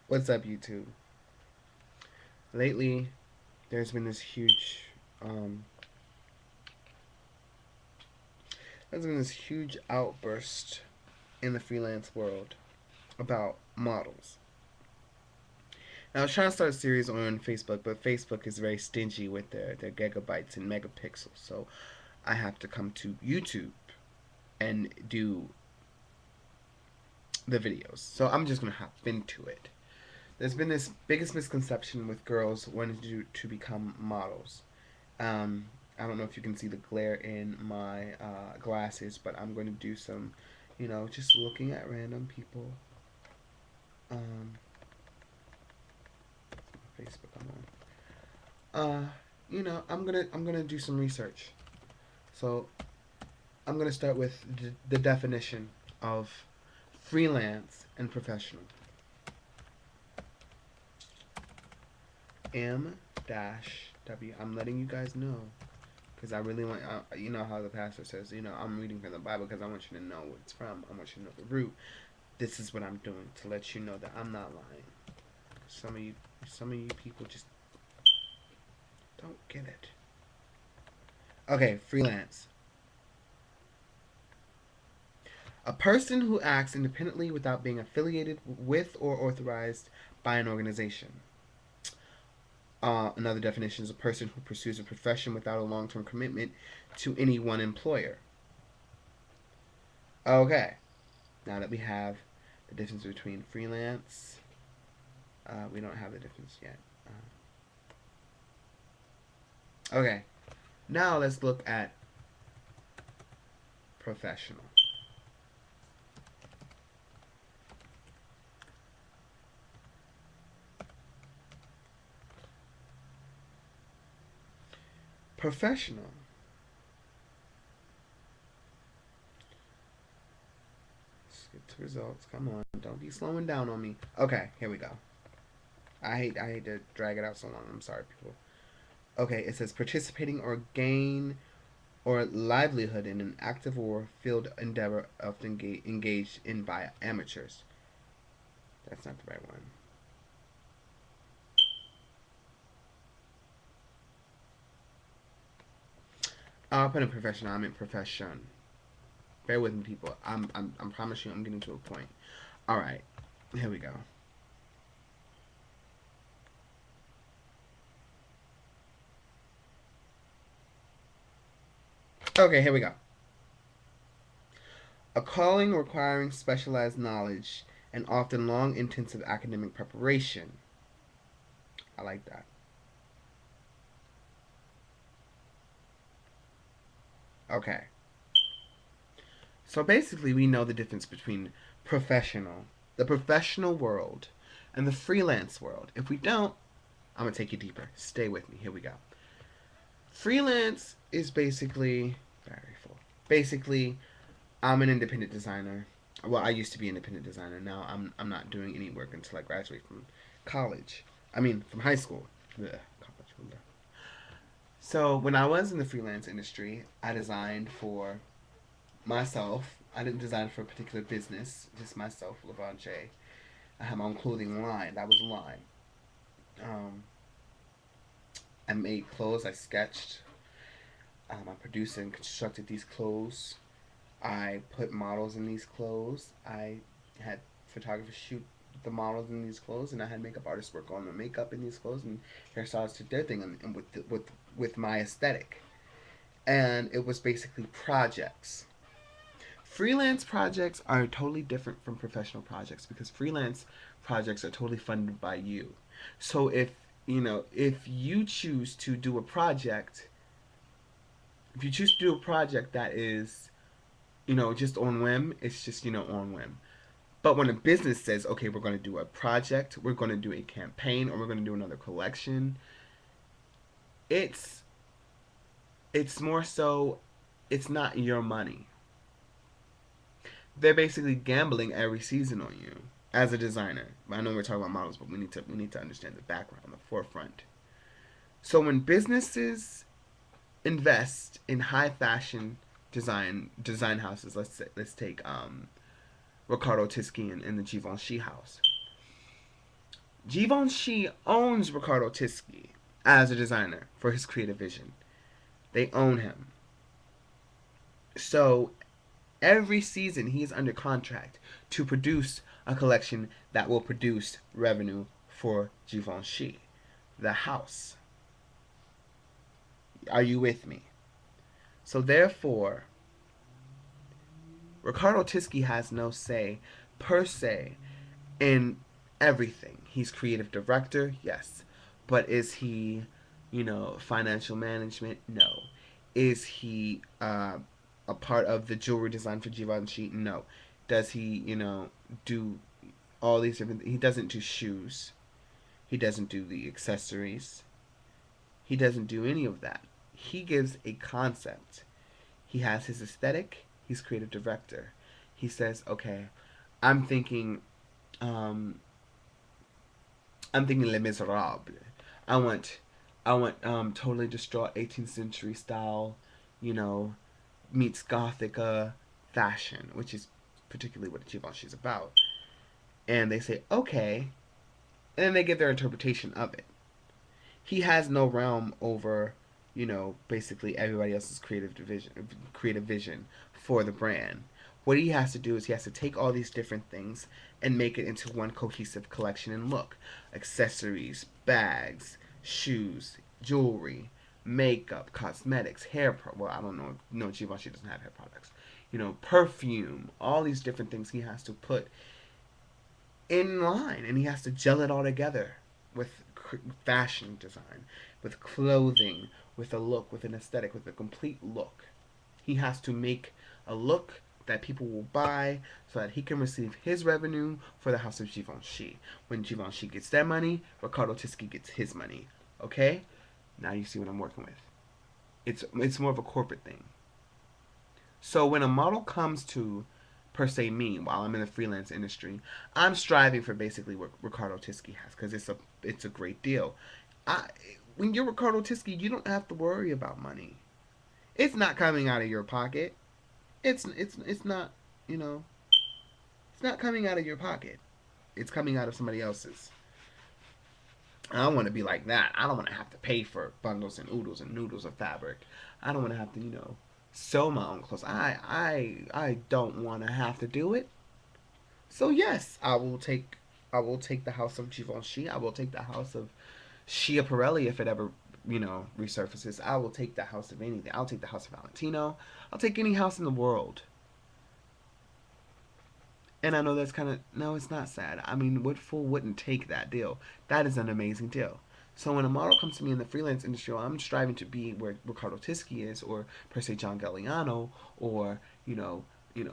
What's up, YouTube? Lately, there's been this huge, um, outburst in the freelance world about models. Now, I was trying to start a series on Facebook, but Facebook is very stingy with their gigabytes and megapixels, so I have to come to YouTube and do the videos. So I'm just gonna hop into it. There's been this biggest misconception with girls wanting to become models. Um, I don't know if you can see the glare in my glasses, but I'm going to do some, just looking at random people. Um, Facebook, I'm on. I'm gonna do some research. So I'm gonna start with the definition of freelance and professional. M dash W. I'm letting you guys know because I really want, you know how the pastor says, I'm reading from the Bible because I want you to know what it's from. I want you to know the root. This is what I'm doing to let you know that I'm not lying. Some of you people just don't get it. Okay, freelance. A person who acts independently without being affiliated with or authorized by an organization. Another definition is a person who pursues a profession without a long-term commitment to any one employer. Okay, now that we have the difference between freelance, we don't have the difference yet. Okay, now let's look at professional. Professional. Let's get to results. Come on, don't be slowing down on me. Okay, here we go. I hate to drag it out so long. I'm sorry, people. Okay, it says participating or gain or livelihood in an active or field endeavor often engaged in by amateurs. That's not the right one. I'll put in professional. I meant profession. Bear with me, people. I'm promising you I'm getting to a point. All right, here we go. Okay, here we go. A calling requiring specialized knowledge and often long, intensive academic preparation. I like that. Okay. So basically, we know the difference between the professional world, and the freelance world. If we don't, I'm going to take you deeper. Stay with me. Here we go. Freelance is basically very full. Basically, I'm an independent designer. Well, I used to be an independent designer. Now I'm not doing any work until I graduate from college. I mean, from high school. Ugh, college. So when I was in the freelance industry, I designed for myself. I didn't design for a particular business, just myself, Levante. I had my own clothing line. That was a line. Um, I made clothes. I sketched. I produced and constructed these clothes. I put models in these clothes. I had photographers shoot the models in these clothes, and I had makeup artists work on the makeup in these clothes, and hairstylists did their thing, and with my aesthetic. And it was basically projects. Freelance projects are totally different from professional projects because freelance projects are totally funded by you. So if you choose to do a project, if you choose to do a project that is, just on whim, it's just, on whim. But when a business says, okay, we're going to do a project, we're going to do a campaign, or we're going to do another collection, it's it's more so, it's not your money. They're basically gambling every season on you as a designer. I know we're talking about models, but we need to understand the background, the forefront. So when businesses invest in high fashion design houses, let's take Riccardo Tisci and the Givenchy house. Givenchy owns Riccardo Tisci as a designer for his creative vision. They own him. So every season he is under contract to produce a collection that will produce revenue for Givenchy, the house. Are you with me? So therefore, Riccardo Tisci has no say per se in everything. He's creative director, yes. But is he, financial management? No. Is he a part of the jewelry design for Givenchy? No. Does he, do all these different? He doesn't do shoes. He doesn't do the accessories. He doesn't do any of that. He gives a concept. He has his aesthetic. He's creative director. He says, okay, I'm thinking um, I'm thinking Les Miserables. I want, totally distraught 18th century style, you know, meets Gothica fashion, which is particularly what Givenchy is about. And they say, okay, and then they give their interpretation of it. He has no realm over, basically everybody else's creative vision for the brand. What he has to do is he has to take all these different things and make it into one cohesive collection and look. Accessories, bags, shoes, jewelry, makeup, cosmetics, well, I don't know. No, Givenchy doesn't have hair products. Perfume, all these different things he has to put in line, and he has to gel it all together with fashion design, with clothing, with a look, with an aesthetic, with a complete look. He has to make a look that people will buy so that he can receive his revenue for the house of Givenchy. When Givenchy gets their money, Riccardo Tisci gets his money. Okay? Now you see what I'm working with. It's more of a corporate thing. So when a model comes to, per se, me while I'm in the freelance industry, I'm striving for basically what Riccardo Tisci has because it's a great deal. I when you're Riccardo Tisci, you don't have to worry about money. It's not coming out of your pocket. It's not, you know it's not coming out of your pocket. It's coming out of somebody else's. I don't want to be like that. I don't want to have to pay for bundles and oodles and noodles of fabric. I don't want to have to, sew my own clothes. I don't want to have to do it. So yes, I will take the house of Givenchy. I will take the house of Schiaparelli if it ever, resurfaces. I will take the house of anything. I'll take the house of Valentino. I'll take any house in the world. And I know that's kind of, no, it's not sad. I mean, what fool wouldn't take that deal? That is an amazing deal. So when a model comes to me in the freelance industry, well, I'm striving to be where Riccardo Tisci is, or per se John Galliano, or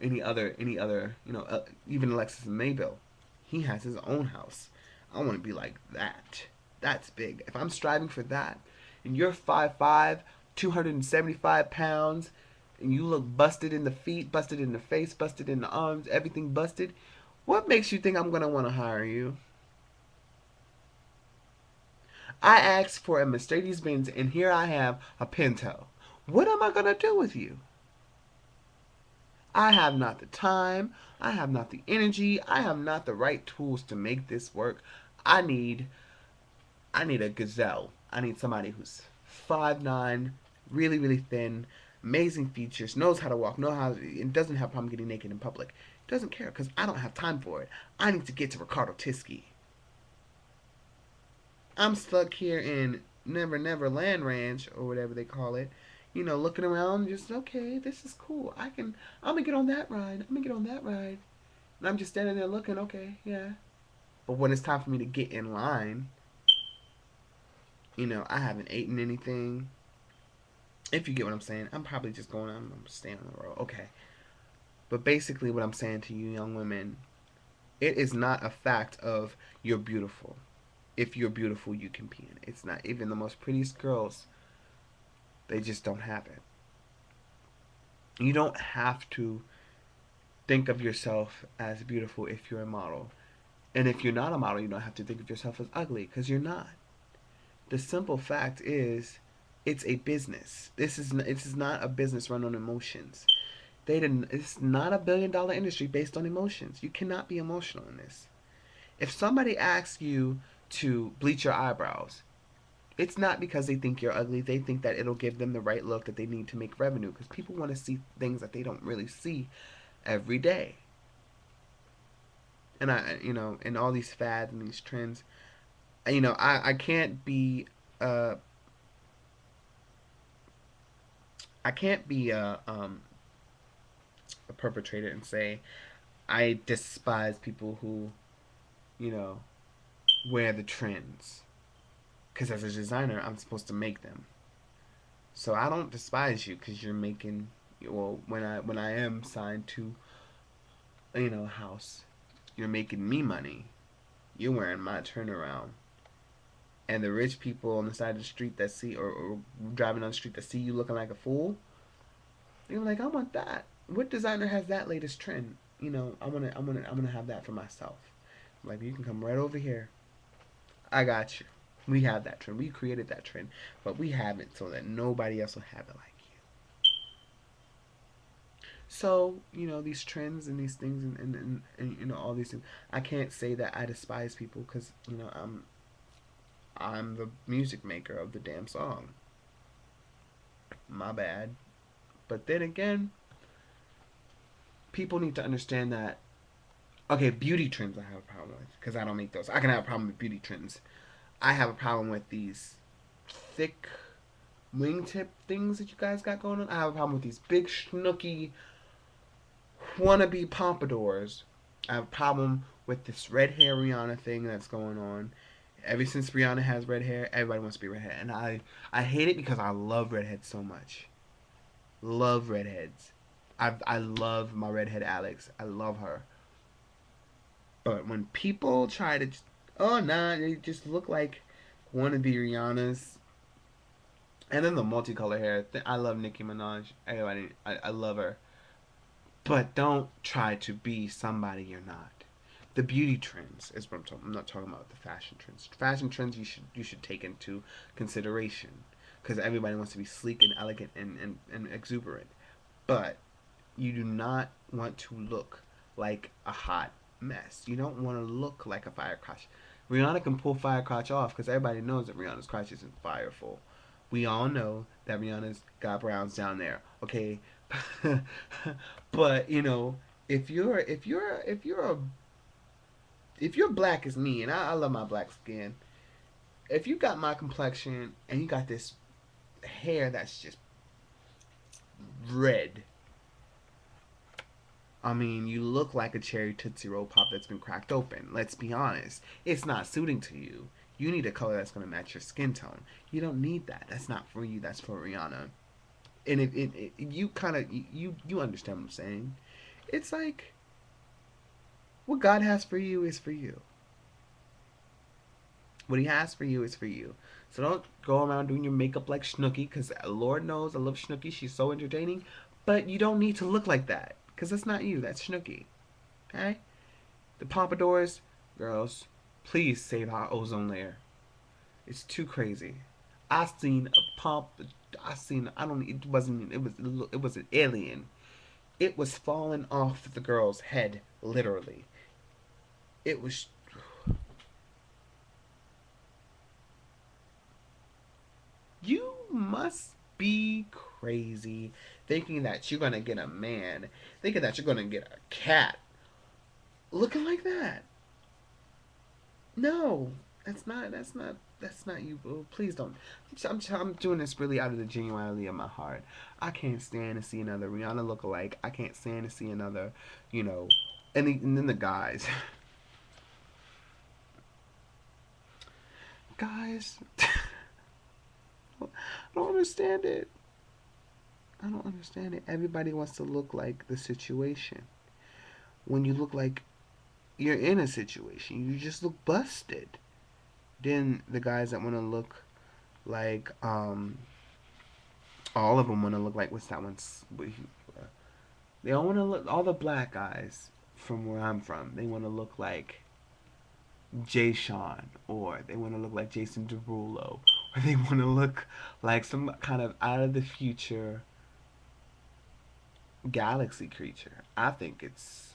any other, even Alexis and Maybell. He has his own house. I want to be like that. That's big. If I'm striving for that, and you're 5'5", 275 pounds, and you look busted in the feet, busted in the face, busted in the arms, everything busted, what makes you think I'm going to want to hire you? I asked for a Mercedes Benz, and here I have a Pinto. What am I going to do with you? I have not the time. I have not the energy. I have not the right tools to make this work. I need I need a gazelle. I need somebody who's 5'9", really, really thin, amazing features, knows how to walk, and doesn't have a problem getting naked in public. Doesn't care because I don't have time for it. I need to get to Riccardo Tisci. I'm stuck here in Never Never Land Ranch or whatever they call it. Looking around, just okay, this is cool. I'm gonna get on that ride. I'm gonna get on that ride. And I'm just standing there looking, okay, yeah. But when it's time for me to get in line, I haven't eaten anything. If you get what I'm saying, I'm probably just I'm staying on the road. Okay. But basically, what I'm saying to you, young women, it is not a fact of you're beautiful. If you're beautiful, you can be in it. It's not. Even the most prettiest girls, they just don't have it. You don't have to think of yourself as beautiful if you're a model. And if you're not a model, you don't have to think of yourself as ugly because you're not. The simple fact is, it's a business. This is not a business run on emotions. It's not a billion-dollar industry based on emotions. You cannot be emotional in this. If somebody asks you to bleach your eyebrows. It's not because they think you're ugly. They think that it'll give them the right look that they need to make revenue. Because people want to see things that they don't really see every day. And and all these fads and these trends, I can't be, uh, I can't be a perpetrator and say I despise people who, you know, wear the trends. Because as a designer, I'm supposed to make them. So I don't despise you because you're making. Well, when I am signed to a house, you're making me money. You're wearing my turnaround. And the rich people on the side of the street that see, or driving on the street that see you looking like a fool, they're like, I want that. What designer has that latest trend? I wanna have that for myself. Like, you can come right over here. I got you. We have that trend. We created that trend, but we have it so that nobody else will have it like you. So, these trends and these things and all these things. I can't say that I despise people because I'm the music maker of the damn song. My bad. But then again, people need to understand that. Okay, beauty trends I have a problem with because I don't make those. I can have a problem with beauty trends. I have a problem with these thick wingtip things that you guys got going on. I have a problem with these big schnooky wannabe pompadours. I have a problem with this red hair Rihanna thing that's going on. Ever since Rihanna has red hair, everybody wants to be redhead, and I hate it because I love redheads so much. Love redheads. I love my redhead Alex. I love her. But when people try to, oh nah, they just look like wannabe Rihanna's. And then the multicolor hair. I love Nicki Minaj. Everybody, I love her. But don't try to be somebody you're not. The beauty trends is what I'm talking. I'm not talking about the fashion trends. Fashion trends you should take into consideration because everybody wants to be sleek and elegant and exuberant. But you do not want to look like a hot mess. You don't want to look like a fire crotch. Rihanna can pull fire crotch off because everybody knows that Rihanna's crotch isn't fireful. We all know that Rihanna's got browns down there. Okay, but if you're black as me, and I love my black skin, if you got my complexion and you got this hair that's just red, I mean, you look like a cherry Tootsie Roll Pop that's been cracked open. Let's be honest. It's not suiting to you. You need a color that's going to match your skin tone. You don't need that. That's not for you. That's for Rihanna. And you kind of, you understand what I'm saying. It's like, what God has for you is for you. What he has for you is for you. So don't go around doing your makeup like Snooki, because Lord knows I love Snooki. She's so entertaining. But you don't need to look like that, because that's not you. That's Snooki. Okay? The pompadours, girls, please save our ozone layer. It's too crazy. I seen a pump. I don't. It wasn't. It was an alien. It was falling off the girl's head, literally. It was. You must be crazy thinking that you're gonna get a man, thinking that you're gonna get a cat looking like that. No, that's not you, boo. Please don't. I'm doing this really out of the genuinity of my heart. I can't stand to see another Rihanna lookalike. I can't stand to see another, you know, and then the guys, guys. I don't understand it. I don't understand it. Everybody wants to look like the situation. When you look like you're in a situation, you just look busted. Then the guys that want to look like, all of them want to look like, what's that one? They all want to look, all the black guys from where I'm from, they want to look like Jay Sean, or they want to look like Jason Derulo, or they want to look like some kind of out of the future galaxy creature. I think it's